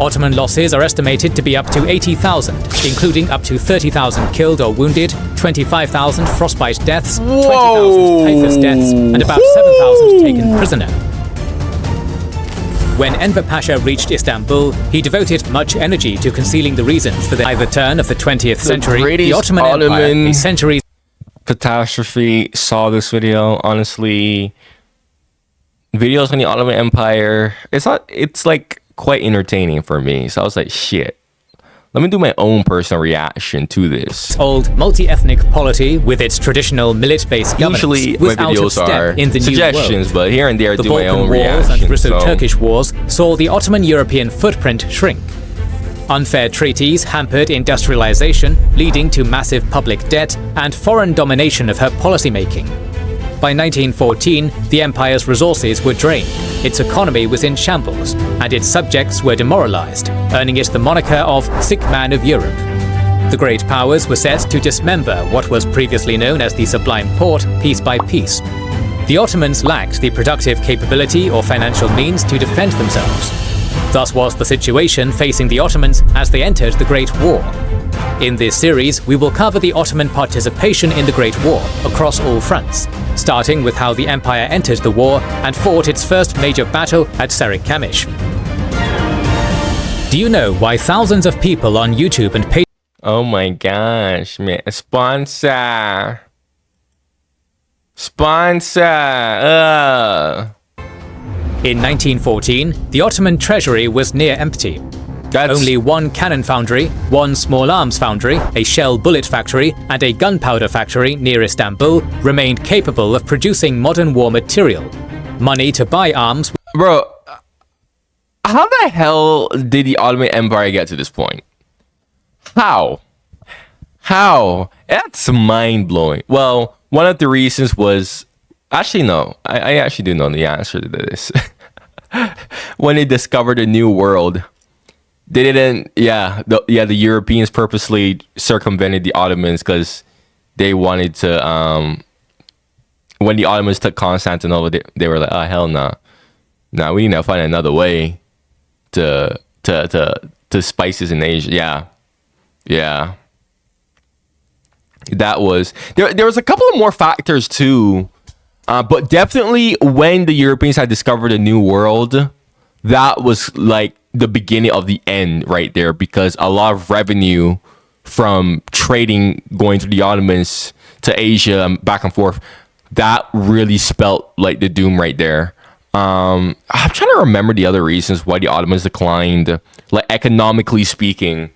Ottoman losses are estimated to be up to 80,000, including up to 30,000 killed or wounded, 25,000 frostbite deaths, 20,000 typhus deaths, and about 7,000 taken prisoner. When Enver Pasha reached Istanbul, he devoted much energy to concealing the reasons for the turn of the 20th century, the Ottoman Empire, a centuries catastrophe. Saw this video. Honestly, videos on the Ottoman Empire, it's like quite entertaining for me. So I was like, shit, let me do my own personal reaction to this. Old multi-ethnic polity with its traditional millet-based governance. Usually was my out of videos step are in the suggestions, new world. but here and there I The do my Balkan own Wars reaction. and Russo-Turkish wars saw the Ottoman European footprint shrink. Unfair treaties hampered industrialization, leading to massive public debt and foreign domination of her policymaking. By 1914, the empire's resources were drained, its economy was in shambles, and its subjects were demoralized, earning it the moniker of Sick Man of Europe. The great powers were set to dismember what was previously known as the Sublime Porte piece by piece. The Ottomans lacked the productive capability or financial means to defend themselves. Thus was the situation facing the Ottomans as they entered the Great War. In this series, we will cover the Ottoman participation in the Great War across all fronts, starting with how the empire entered the war and fought its first major battle at Sarikamish. Do you know why thousands of people on YouTube and Patreon— Oh my gosh, man. Sponsor. In 1914, the Ottoman treasury was near empty. Only one cannon foundry, one small arms foundry, a shell bullet factory, and a gunpowder factory near Istanbul remained capable of producing modern war material. Money to buy arms— Bro, how the hell did the Ottoman Empire get to this point? How? That's mind-blowing. Well, one of the reasons was— Actually, no. I actually do know the answer to this. When they discovered a new world, they didn't— the Europeans purposely circumvented the Ottomans because they wanted to— when the Ottomans took Constantinople, they were like, oh, hell no. Nah, we need to find another way to spice this in Asia. Yeah. That was— There was a couple of more factors too. But definitely when the Europeans had discovered a new world, that was like the beginning of the end right there, because a lot of revenue from trading going through the Ottomans to Asia and back and forth, that really spelt like the doom right there. I'm trying to remember the other reasons why the Ottomans declined, like economically speaking.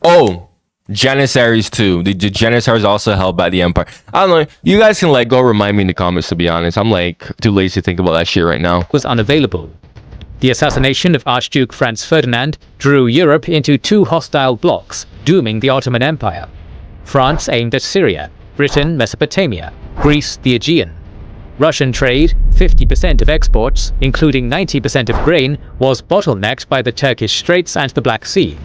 Oh, Janissaries too. The Janissaries also held by the empire. I don't know. You guys can like go remind me in the comments, to be honest. I'm like too lazy to think about that shit right now. Was unavailable. The assassination of Archduke Franz Ferdinand drew Europe into two hostile blocs, dooming the Ottoman Empire. France aimed at Syria, Britain Mesopotamia, Greece the Aegean. Russian trade, 50% of exports, including 90% of grain, was bottlenecked by the Turkish Straits and the Black Sea.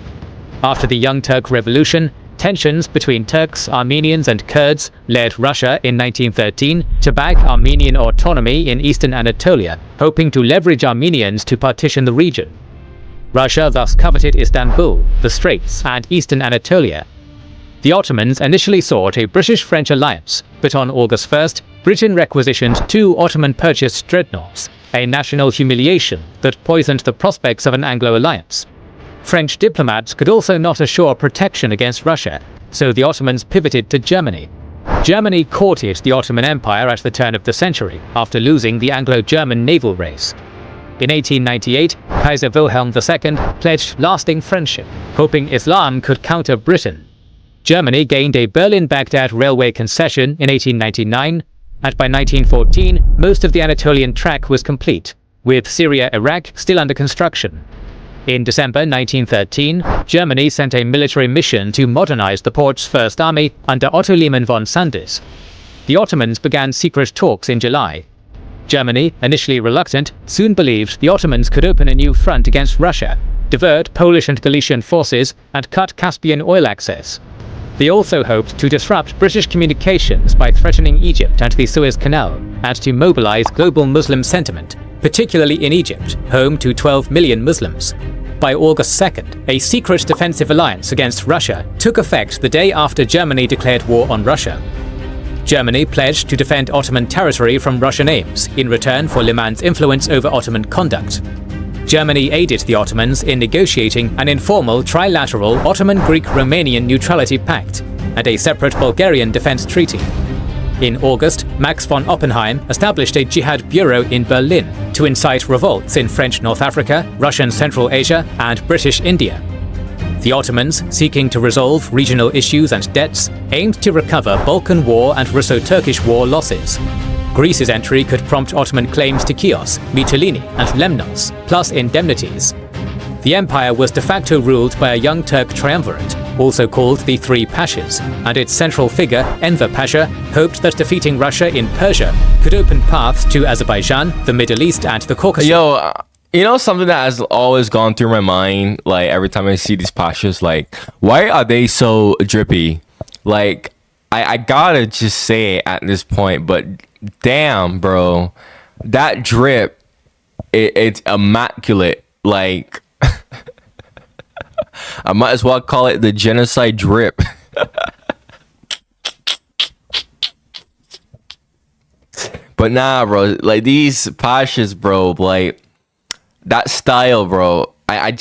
After the Young Turk Revolution, tensions between Turks, Armenians and Kurds led Russia in 1913 to back Armenian autonomy in eastern Anatolia, hoping to leverage Armenians to partition the region. Russia thus coveted Istanbul, the Straits, and eastern Anatolia. The Ottomans initially sought a British-French alliance, but on August 1st, Britain requisitioned two Ottoman-purchased dreadnoughts, a national humiliation that poisoned the prospects of an Anglo alliance. French diplomats could also not assure protection against Russia, so the Ottomans pivoted to Germany. Germany courted the Ottoman Empire at the turn of the century, after losing the Anglo-German naval race. In 1898, Kaiser Wilhelm II pledged lasting friendship, hoping Islam could counter Britain. Germany gained a Berlin-Baghdad railway concession in 1899, and by 1914, most of the Anatolian track was complete, with Syria-Iraq still under construction. In December 1913, Germany sent a military mission to modernize the Porte's First Army under Otto Lehmann von Sanders. The Ottomans began secret talks in July. Germany, initially reluctant, soon believed the Ottomans could open a new front against Russia, divert Polish and Galician forces, and cut Caspian oil access. They also hoped to disrupt British communications by threatening Egypt and the Suez Canal, and to mobilize global Muslim sentiment, particularly in Egypt, home to 12 million Muslims. By August 2nd, a secret defensive alliance against Russia took effect the day after Germany declared war on Russia. Germany pledged to defend Ottoman territory from Russian aims in return for Liman's influence over Ottoman conduct. Germany aided the Ottomans in negotiating an informal trilateral Ottoman-Greek-Romanian neutrality pact and a separate Bulgarian defense treaty. In August, Max von Oppenheim established a jihad bureau in Berlin to incite revolts in French North Africa, Russian Central Asia, and British India. The Ottomans, seeking to resolve regional issues and debts, aimed to recover Balkan War and Russo-Turkish War losses. Greece's entry could prompt Ottoman claims to Chios, Mytilene, and Lemnos, plus indemnities. The empire was de facto ruled by a young Turk triumvirate, also called the Three Pashas, and its central figure, Enver Pasha, hoped that defeating Russia in Persia could open paths to Azerbaijan, the Middle East, and the Caucasus. Yo, you know something that has always gone through my mind, like every time I see these pashas, like, why are they so drippy? Like, I gotta just say it at this point, but damn, bro, that drip, it's immaculate. Like, I might as well call it the genocide drip. But nah, bro, like these pashas, bro, like that style, bro. I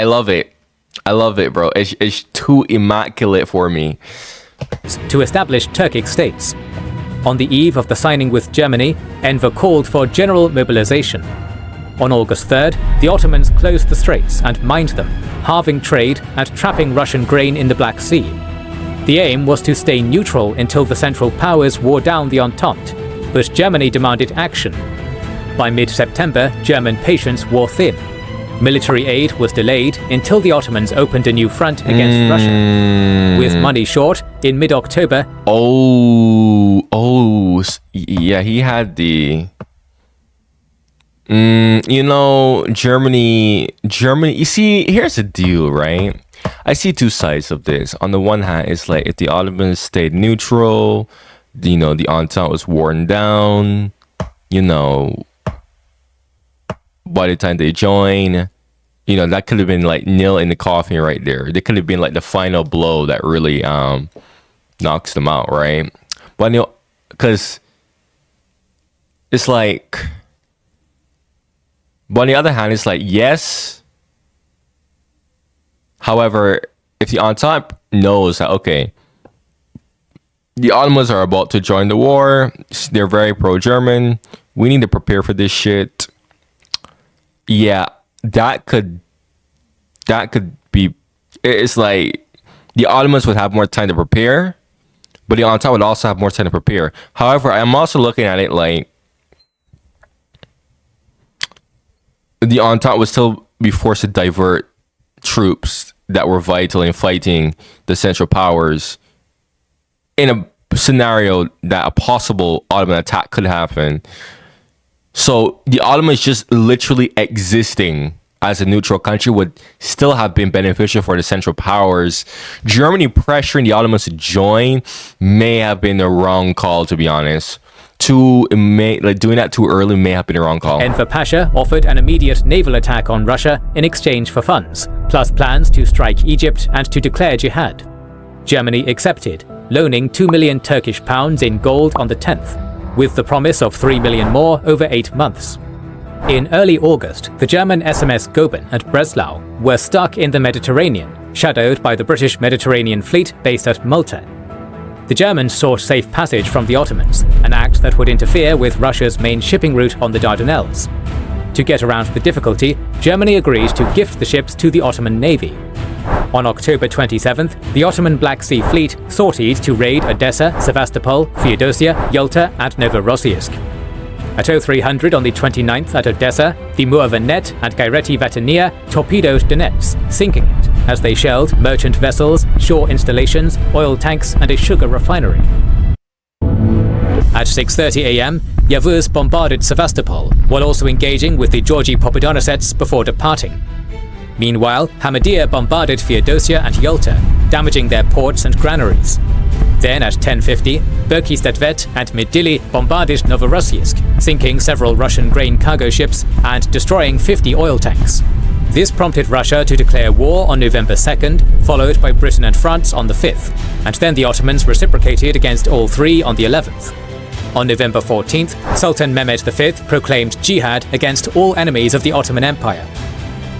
love it. I love it, bro. It's too immaculate for me. To establish Turkic states. On the eve of the signing with Germany, Enver called for general mobilization. On August 3rd, the Ottomans closed the straits and mined them, halving trade and trapping Russian grain in the Black Sea. The aim was to stay neutral until the Central Powers wore down the Entente, but Germany demanded action. By mid-September, German patience wore thin. Military aid was delayed until the Ottomans opened a new front against Russia. With money short, in mid-October... Yeah, he had the... Germany, you see, here's the deal, right? I see two sides of this. On the one hand, it's like if the Ottomans stayed neutral, the Entente was worn down, by the time they join, that could have been like nail in the coffin right there. They could have been like the final blow that really knocks them out, right? But because it's like, but on the other hand, it's like, yes. However, if the Entente knows that, okay, the Ottomans are about to join the war, they're very pro-German, we need to prepare for this shit. Yeah, that could be, it's like the Ottomans would have more time to prepare, but the Entente would also have more time to prepare. However, I'm also looking at it like the Entente would still be forced to divert troops that were vital in fighting the Central Powers in a scenario that a possible Ottoman attack could happen. So the Ottomans just literally existing as a neutral country would still have been beneficial for the Central Powers. Germany pressuring the Ottomans to join may have been the wrong call, to be honest. Doing that too early may have been the wrong call. Enver Pasha offered an immediate naval attack on Russia in exchange for funds, plus plans to strike Egypt and to declare jihad. Germany accepted, loaning 2 million Turkish pounds in gold on the 10th, with the promise of 3 million more over 8 months. In early August, the German SMS Goeben and Breslau were stuck in the Mediterranean, shadowed by the British Mediterranean Fleet based at Malta. The Germans sought safe passage from the Ottomans, an act that would interfere with Russia's main shipping route on the Dardanelles. To get around the difficulty, Germany agreed to gift the ships to the Ottoman Navy. On October 27th, the Ottoman Black Sea Fleet sortied to raid Odessa, Sevastopol, Feodosia, Yalta, and Novorossiysk. At 0300 on the 29th at Odessa, the Muavenet and Gaireti Vatania torpedoed Donetsk, sinking it as they shelled merchant vessels, shore installations, oil tanks, and a sugar refinery. At 6:30 a.m., Yavuz bombarded Sevastopol, while also engaging with the Georgi Popadonosets before departing. Meanwhile, Hamadir bombarded Feodosia and Yalta, damaging their ports and granaries. Then at 10:50, Berkistadvet and Midili bombarded Novorossiysk, sinking several Russian grain cargo ships and destroying 50 oil tanks. This prompted Russia to declare war on November 2nd, followed by Britain and France on the 5th, and then the Ottomans reciprocated against all three on the 11th. On November 14th, Sultan Mehmed V proclaimed jihad against all enemies of the Ottoman Empire.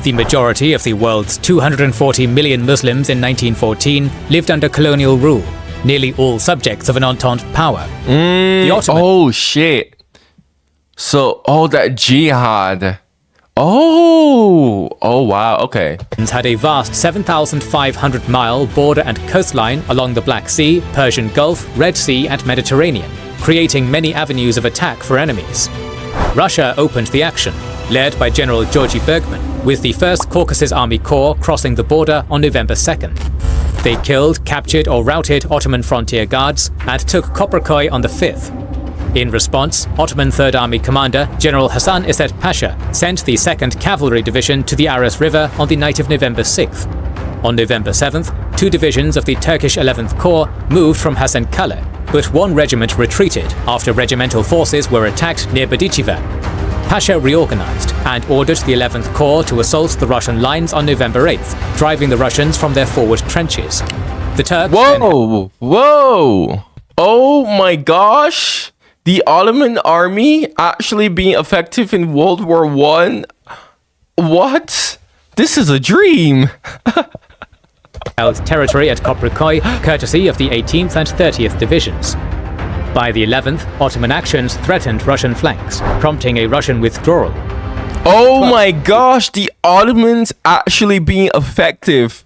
The majority of the world's 240 million Muslims in 1914 lived under colonial rule, nearly all subjects of an Entente power. The Ottomans— oh shit. So, that jihad. Oh wow, okay. had a vast 7,500-mile border and coastline along the Black Sea, Persian Gulf, Red Sea and Mediterranean, creating many avenues of attack for enemies. Russia opened the action, led by General Georgy Bergmann, with the 1st Caucasus Army Corps crossing the border on November 2nd. They killed, captured or routed Ottoman frontier guards and took Koprikoy on the 5th. In response, Ottoman Third Army commander General Hasan Esed Pasha sent the 2nd Cavalry Division to the Aras River on the night of November 6th. On November 7th, 2 divisions of the Turkish 11th Corps moved from Hasankale, but 1 regiment retreated after regimental forces were attacked near Bedicheva. Pasha reorganized and ordered the 11th Corps to assault the Russian lines on November 8th, driving the Russians from their forward trenches. The Turks— Whoa! Oh my gosh! The Ottoman army actually being effective in World War I? What? This is a dream! held territory at Koprikoy, courtesy of the 18th and 30th Divisions. By the 11th, Ottoman actions threatened Russian flanks, prompting a Russian withdrawal. Oh my gosh, the Ottomans actually being effective.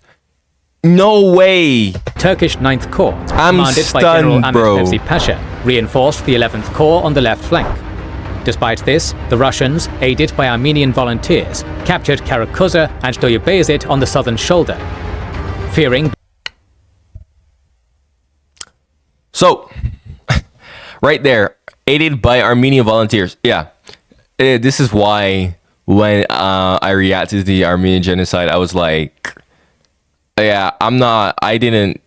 No way. Turkish 9th Corps, I'm commanded by stunned, General bro. Ahmet Fevzi Pasha, reinforced the 11th Corps on the left flank. Despite this, the Russians, aided by Armenian volunteers, captured Karakuza and Doyebezit on the southern shoulder. Fearing— So, right there, aided by Armenian volunteers. Yeah, this is why when I reacted to the Armenian genocide, I was like, yeah, I didn't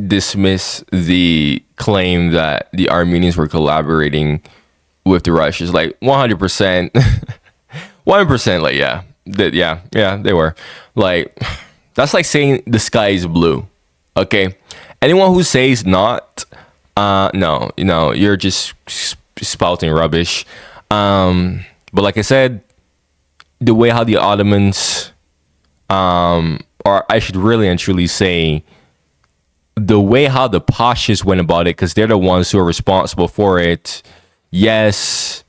dismiss the claim that the Armenians were collaborating with the Russians. Like 100%, 100%. Like, yeah, they were. Like, that's like saying the sky is blue. Okay, anyone who says not, no, you're just spouting rubbish. But like I said, the way how the Ottomans, or I should really and truly say, the way how the Pashas went about it, because they're the ones who are responsible for it. Yes.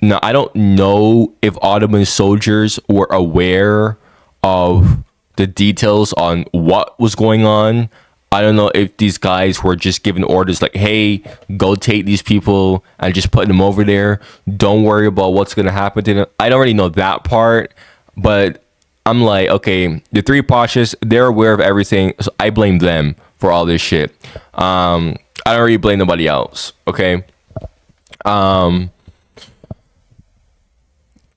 No, I don't know if Ottoman soldiers were aware of the details on what was going on. I don't know if these guys were just given orders like, hey, go take these people and just put them over there. Don't worry about what's going to happen to them. I don't really know that part, but I'm like, okay, the 3 Pashas, they're aware of everything, so I blame them for all this shit. I don't really blame nobody else, okay? Like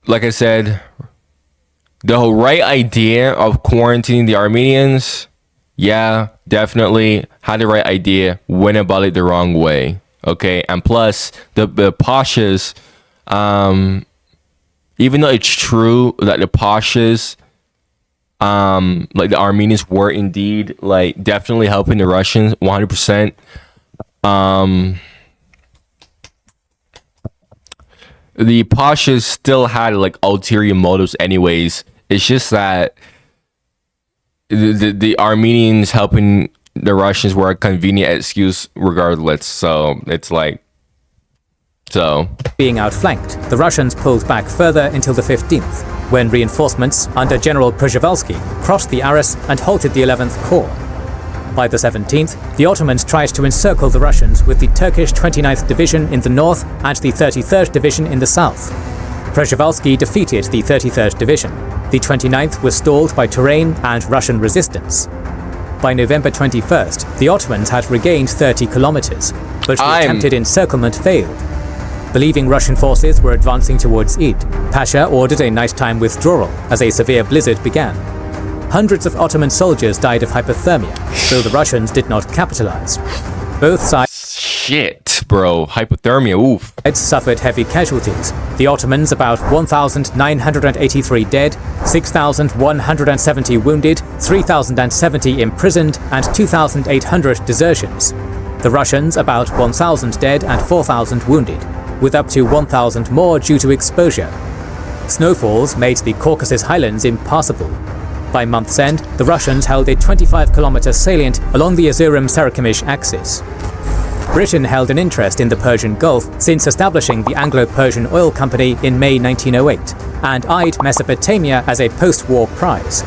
I said, the right idea of quarantining the Armenians, yeah, definitely had the right idea, went about it the wrong way, okay? And plus, the Pashas, even though it's true that the Pashas, like the Armenians were indeed like definitely helping the Russians 100%. The Pashas still had like ulterior motives anyways. It's just that the Armenians helping the Russians were a convenient excuse regardless. So it's like, so being outflanked, the Russians pulled back further until the 15th, when reinforcements under General Przhevalsky crossed the Aras and halted the 11th Corps. By the 17th, the Ottomans tried to encircle the Russians with the Turkish 29th Division in the north and the 33rd Division in the south. Przhevalsky defeated the 33rd Division. The 29th was stalled by terrain and Russian resistance. By November 21st, the Ottomans had regained 30 kilometers, but the attempted encirclement failed. Believing Russian forces were advancing towards Id, Pasha ordered a nighttime withdrawal as a severe blizzard began. hundreds of Ottoman soldiers died of hypothermia, though the Russians did not capitalize. Both sides Shit, bro. Hypothermia, oof. suffered heavy casualties. The Ottomans about 1,983 dead, 6,170 wounded, 3,070 imprisoned, and 2,800 desertions. The Russians about 1,000 dead and 4,000 wounded, with up to 1,000 more due to exposure. Snowfalls made the Caucasus Highlands impassable. By month's end, the Russians held a 25-kilometer salient along the Erzurum-Sarikamish axis. Britain held an interest in the Persian Gulf since establishing the Anglo-Persian Oil Company in May 1908, and eyed Mesopotamia as a post-war prize.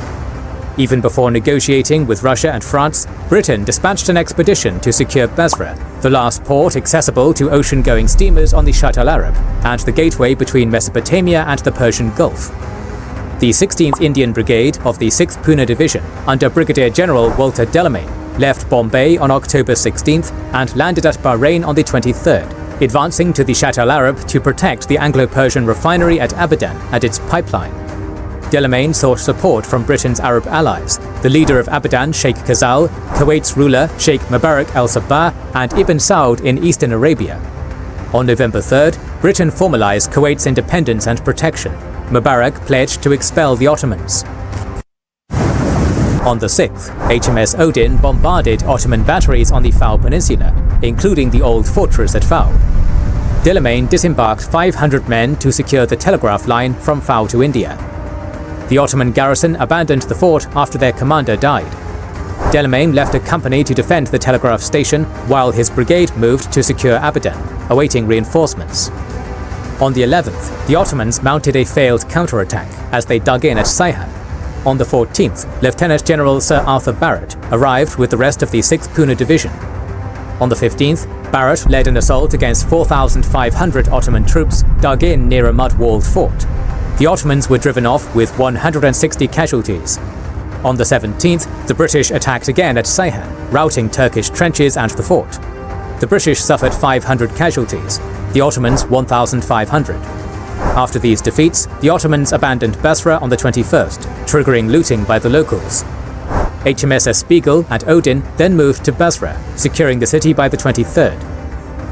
Even before negotiating with Russia and France, Britain dispatched an expedition to secure Basra, the last port accessible to ocean-going steamers on the Shatt al-Arab, and the gateway between Mesopotamia and the Persian Gulf. The 16th Indian Brigade of the 6th Pune Division, under Brigadier General Walter Delamain, left Bombay on October 16th and landed at Bahrain on the 23rd, advancing to the Shatt al-Arab to protect the Anglo-Persian refinery at Abadan and its pipeline. Delamain sought support from Britain's Arab allies, the leader of Abadan, Sheikh Khazal, Kuwait's ruler, Sheikh Mubarak al-Sabah, and Ibn Saud in eastern Arabia. On November 3rd, Britain formalized Kuwait's independence and protection. Mubarak pledged to expel the Ottomans. On the 6th, HMS Odin bombarded Ottoman batteries on the Fao Peninsula, including the old fortress at Fao. Delamain disembarked 500 men to secure the telegraph line from Fao to India. The Ottoman garrison abandoned the fort after their commander died. Delamain left a company to defend the telegraph station, while his brigade moved to secure Abadan, awaiting reinforcements. On the 11th, the Ottomans mounted a failed counterattack as they dug in at Saihan. On the 14th, Lieutenant General Sir Arthur Barrett arrived with the rest of the 6th Pune Division. On the 15th, Barrett led an assault against 4,500 Ottoman troops dug in near a mud-walled fort. The Ottomans were driven off with 160 casualties. On the 17th, the British attacked again at Saihan, routing Turkish trenches and the fort. The British suffered 500 casualties, the Ottomans 1,500. After these defeats, the Ottomans abandoned Basra on the 21st, triggering looting by the locals. HMS Spiegel and Odin then moved to Basra, securing the city by the 23rd.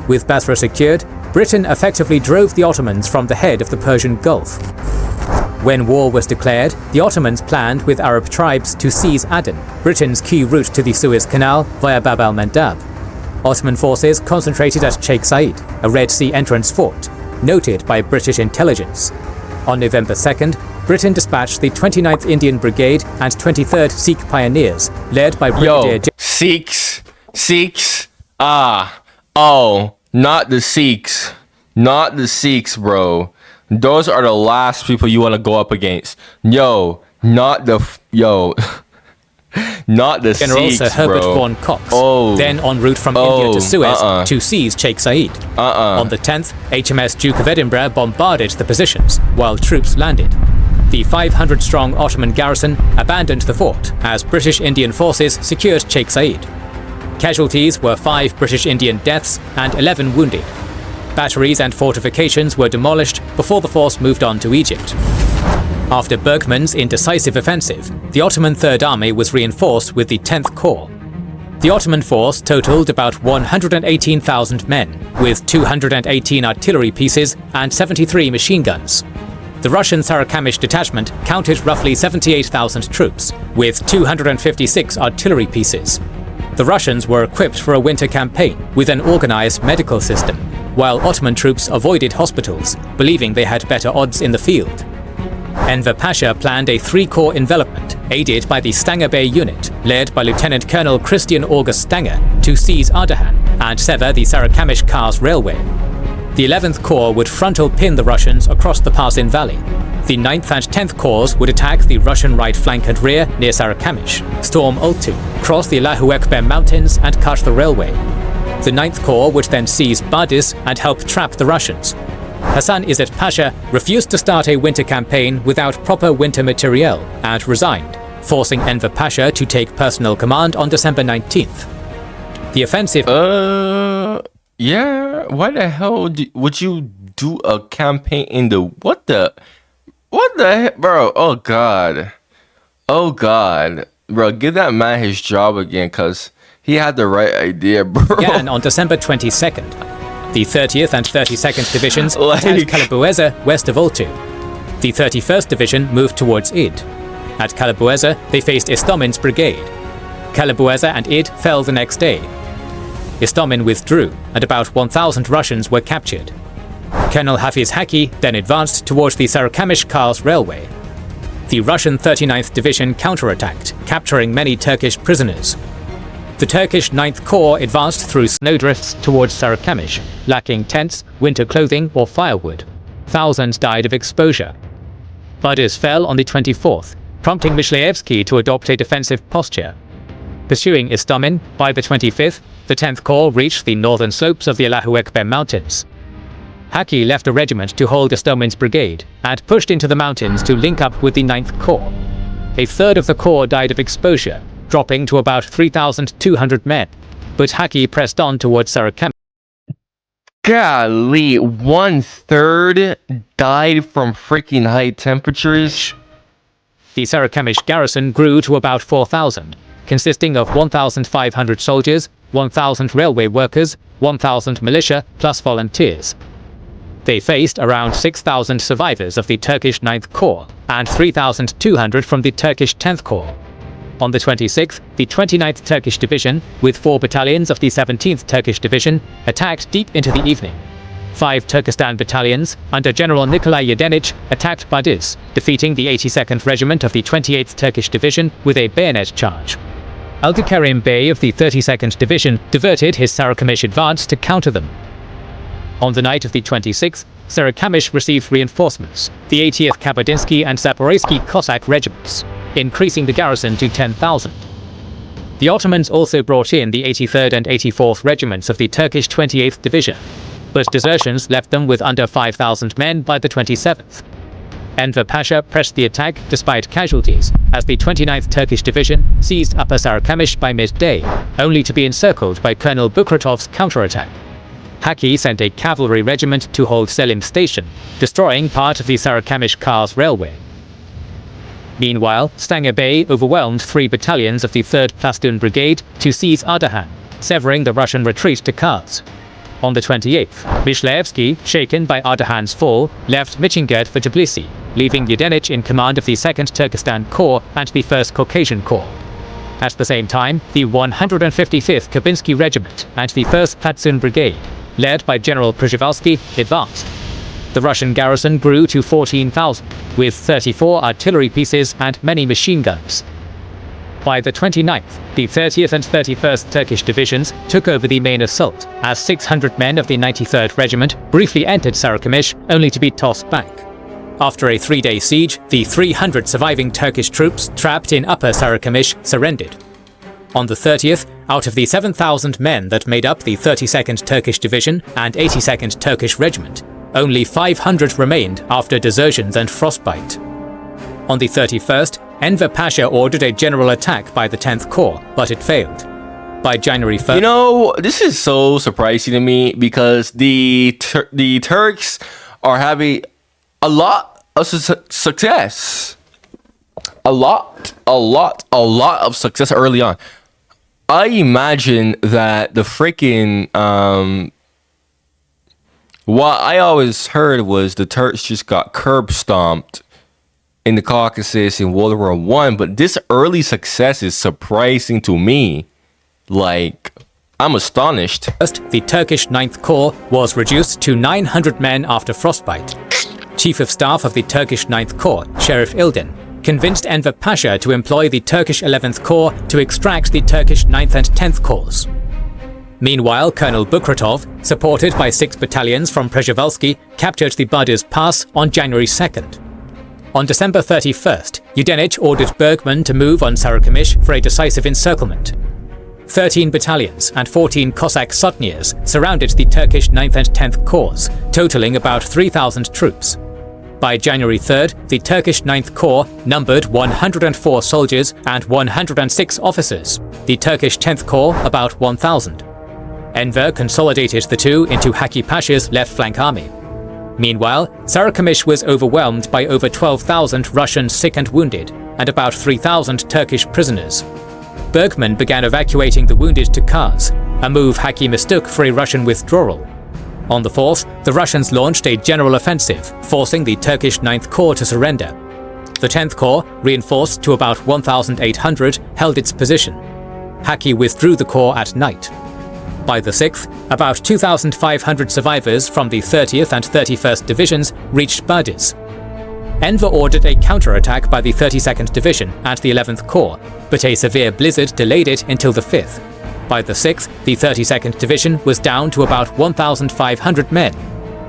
With Basra secured, Britain effectively drove the Ottomans from the head of the Persian Gulf. When war was declared, the Ottomans planned with Arab tribes to seize Aden, Britain's key route to the Suez Canal via Bab al-Mandab. Ottoman forces concentrated at Sheikh Said, a Red Sea entrance fort, noted by British intelligence. On November 2nd, Britain dispatched the 29th Indian Brigade and 23rd Sikh Pioneers, led by Brigadier Sikhs, not the Sikhs. Not the Sikhs, bro. Those are the last people you want to go up against. Not the General Sikhs, Sir Herbert bro. von Cox, Oh. then en route from India to Suez to seize Sheikh Said. On the 10th, HMS Duke of Edinburgh bombarded the positions, while troops landed. The 500-strong Ottoman garrison abandoned the fort as British Indian forces secured Sheikh Said. Casualties were 5 British Indian deaths and 11 wounded. Batteries and fortifications were demolished before the force moved on to Egypt. After Bergmann's indecisive offensive, the Ottoman Third Army was reinforced with the 10th Corps. The Ottoman force totaled about 118,000 men, with 218 artillery pieces and 73 machine guns. The Russian Sarikamish detachment counted roughly 78,000 troops, with 256 artillery pieces. The Russians were equipped for a winter campaign with an organized medical system, while Ottoman troops avoided hospitals, believing they had better odds in the field. Enver Pasha planned a 3-corps envelopment, aided by the Stanger Bay unit, led by Lieutenant Colonel Christian August Stanger, to seize Ardahan and sever the Sarikamish-Kars railway. The 11th Corps would frontal pin the Russians across the Parsin Valley. The 9th and 10th Corps would attack the Russian right flank and rear near Sarikamish, storm Oltu, cross the Allahu Ekber mountains and cut the railway. The 9th Corps would then seize Badis and help trap the Russians. Hassan Izzet Pasha refused to start a winter campaign without proper winter materiel and resigned, forcing Enver Pasha to take personal command on December 19th. The offensive... Yeah, why the hell would you do a campaign in the... What the heck, bro? Oh, God. Oh God, bro, give that man his job again, cause he had the right idea, bro. Began on December 22nd. The 30th and 32nd Divisions Like- attacked Kalabueza west of Oltu. The 31st Division moved towards Id. At Kalabueza, they faced Istomin's brigade. Kalabueza and Id fell the next day. Istomin withdrew, and about 1,000 Russians were captured. Colonel Hafiz Haki then advanced towards the Sarikamish-Kars railway. The Russian 39th Division counterattacked, capturing many Turkish prisoners. The Turkish 9th Corps advanced through snowdrifts towards Sarikamish, lacking tents, winter clothing, or firewood. Thousands died of exposure. Budis fell on the 24th, prompting Myshlayevsky to adopt a defensive posture. Pursuing Istomin, by the 25th, the 10th Corps reached the northern slopes of the Allahu Ekber mountains. Haki left a regiment to hold Istomin's brigade, and pushed into the mountains to link up with the 9th Corps. A third of the corps died of exposure, dropping to about 3,200 men, but Haki pressed on towards Sarikamish. Golly, 1/3 died from freaking high temperatures. The Sarikamish garrison grew to about 4,000, consisting of 1,500 soldiers, 1,000 railway workers, 1,000 militia, plus volunteers. They faced around 6,000 survivors of the Turkish 9th Corps and 3,200 from the Turkish 10th Corps. On the 26th, the 29th Turkish Division, with 4 battalions of the 17th Turkish Division, attacked deep into the evening. 5 Turkestan battalions, under General Nikolai Yudenich, attacked Badis, defeating the 82nd Regiment of the 28th Turkish Division with a bayonet charge. Abdülkerim Bey of the 32nd Division diverted his Sarikamish advance to counter them. On the night of the 26th, Sarikamish received reinforcements, the 80th Kabadinsky and Zaporizhsky Cossack regiments, increasing the garrison to 10,000. The Ottomans also brought in the 83rd and 84th Regiments of the Turkish 28th Division, but desertions left them with under 5,000 men by the 27th. Enver Pasha pressed the attack despite casualties, as the 29th Turkish Division seized Upper Sarikamish by midday, only to be encircled by Colonel Bukratov's counterattack. Haki sent a cavalry regiment to hold Selim Station, destroying part of the Sarikamish-Kars railway. Meanwhile, Stanger Bey overwhelmed 3 battalions of the 3rd Plastun Brigade to seize Ardahan, severing the Russian retreat to Kars. On the 28th, Myshlayevsky, shaken by Ardahan's fall, left Michingerd for Tbilisi, leaving Yudenich in command of the 2nd Turkestan Corps and the 1st Caucasian Corps. At the same time, the 155th Kabinsky Regiment and the 1st Plastun Brigade, led by General Przhevalsky, advanced. The Russian garrison grew to 14,000, with 34 artillery pieces and many machine guns. By the 29th, the 30th and 31st Turkish divisions took over the main assault, as 600 men of the 93rd Regiment briefly entered Sarikamish, only to be tossed back. After a 3-day siege, the 300 surviving Turkish troops trapped in Upper Sarikamish surrendered. On the 30th, out of the 7,000 men that made up the 32nd Turkish Division and 82nd Turkish Regiment, only 500 remained after desertions and frostbite. On the 31st, Enver Pasha ordered a general attack by the 10th Corps, but it failed. By January 1st... You know, this is so surprising to me because the Turks are having a lot of success. A lot of success early on. I imagine that the freaking... what I always heard was the Turks just got curb stomped in the Caucasus in World War I, but this early success is surprising to me. Like, I'm astonished. First, the Turkish 9th Corps was reduced to 900 men after frostbite. Chief of Staff of the Turkish 9th Corps, Sheriff Ilden, convinced Enver Pasha to employ the Turkish 11th Corps to extract the Turkish 9th and 10th Corps. Meanwhile, Colonel Bukratov, supported by 6 battalions from Przhevalsky, captured the Badis Pass on January 2nd. On December 31st, Yudenich ordered Bergmann to move on Sarikamish for a decisive encirclement. 13 battalions and 14 Cossack sutniers surrounded the Turkish 9th and 10th Corps, totaling about 3,000 troops. By January 3rd, the Turkish 9th Corps numbered 104 soldiers and 106 officers, the Turkish 10th Corps about 1,000. Enver consolidated the two into Haki Pasha's left flank army. Meanwhile, Sarikamish was overwhelmed by over 12,000 Russian sick and wounded, and about 3,000 Turkish prisoners. Bergmann began evacuating the wounded to Kars, a move Haki mistook for a Russian withdrawal. On the 4th, the Russians launched a general offensive, forcing the Turkish 9th Corps to surrender. The 10th Corps, reinforced to about 1,800, held its position. Haki withdrew the corps at night. By the 6th, about 2,500 survivors from the 30th and 31st Divisions reached Badis. Enver ordered a counterattack by the 32nd Division and the 11th Corps, but a severe blizzard delayed it until the 5th. By the 6th, the 32nd Division was down to about 1,500 men.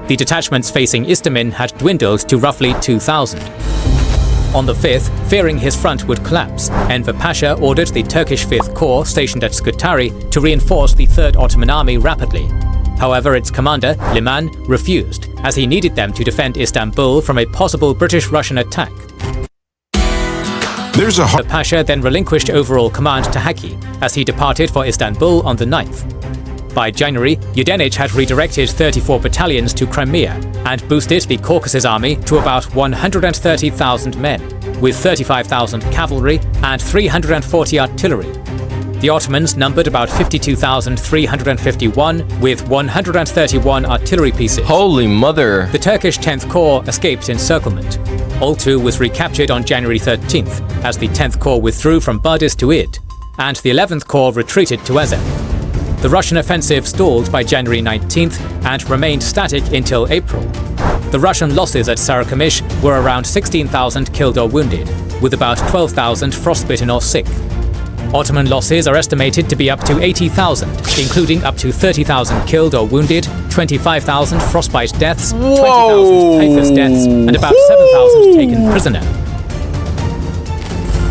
The detachments facing Istamin had dwindled to roughly 2,000. On the 5th, fearing his front would collapse, Enver Pasha ordered the Turkish 5th Corps stationed at Scutari to reinforce the 3rd Ottoman Army rapidly. However, its commander, Liman, refused, as he needed them to defend Istanbul from a possible British-Russian attack. Pasha then relinquished overall command to Haki, as he departed for Istanbul on the 9th. By January, Yudenich had redirected 34 battalions to Crimea and boosted the Caucasus Army to about 130,000 men, with 35,000 cavalry and 340 artillery. The Ottomans numbered about 52,351 with 131 artillery pieces. Holy mother! The Turkish 10th Corps escaped encirclement. Oltu was recaptured on January 13th, as the 10th Corps withdrew from Badis to Id, and the 11th Corps retreated to Ezep. The Russian offensive stalled by January 19th and remained static until April. The Russian losses at Sarikamish were around 16,000 killed or wounded, with about 12,000 frostbitten or sick. Ottoman losses are estimated to be up to 80,000, including up to 30,000 killed or wounded, 25,000 frostbite deaths, 20,000 typhus deaths, and about 7,000 taken prisoner.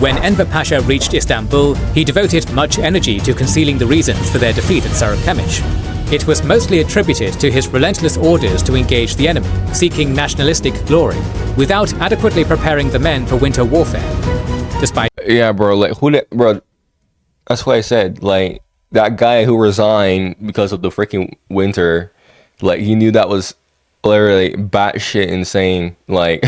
When Enver Pasha reached Istanbul, he devoted much energy to concealing the reasons for their defeat at Sarikamish. It was mostly attributed to his relentless orders to engage the enemy, seeking nationalistic glory, without adequately preparing the men for winter warfare. Despite that's what I said. Like, that guy who resigned because of the freaking winter, like, he knew that was literally batshit insane. Like,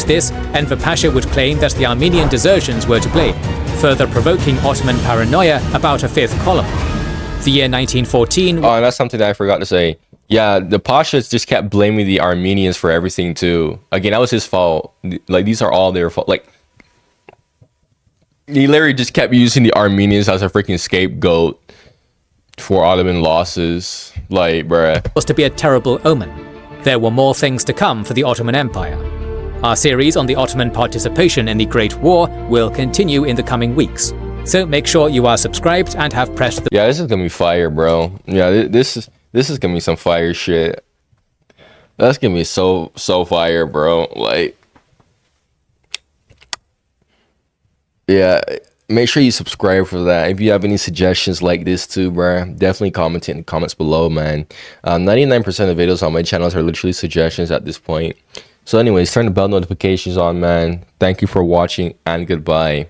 this, Enver Pasha would claim that the Armenian desertions were to blame, further provoking Ottoman paranoia about a 5th column. The year 1914... Oh, and that's something that I forgot to say. Yeah, the Pashas just kept blaming the Armenians for everything, too. Again, that was his fault. Like, these are all their fault. Like, he literally just kept using the Armenians as a freaking scapegoat for Ottoman losses. Like, bruh. Was to be a terrible omen. There were more things to come for the Ottoman Empire. Our series on the Ottoman participation in the Great War will continue in the coming weeks. So make sure you are subscribed and have pressed the... Yeah, this is gonna be fire, bro. Yeah, this is gonna be some fire shit. That's gonna be so fire, bro. Like, yeah, make sure you subscribe for that. If you have any suggestions like this too, bro, definitely comment it in the comments below, man. 99% of videos on my channels are literally suggestions at this point. So anyways, turn the bell notifications on, man. Thank you for watching and goodbye.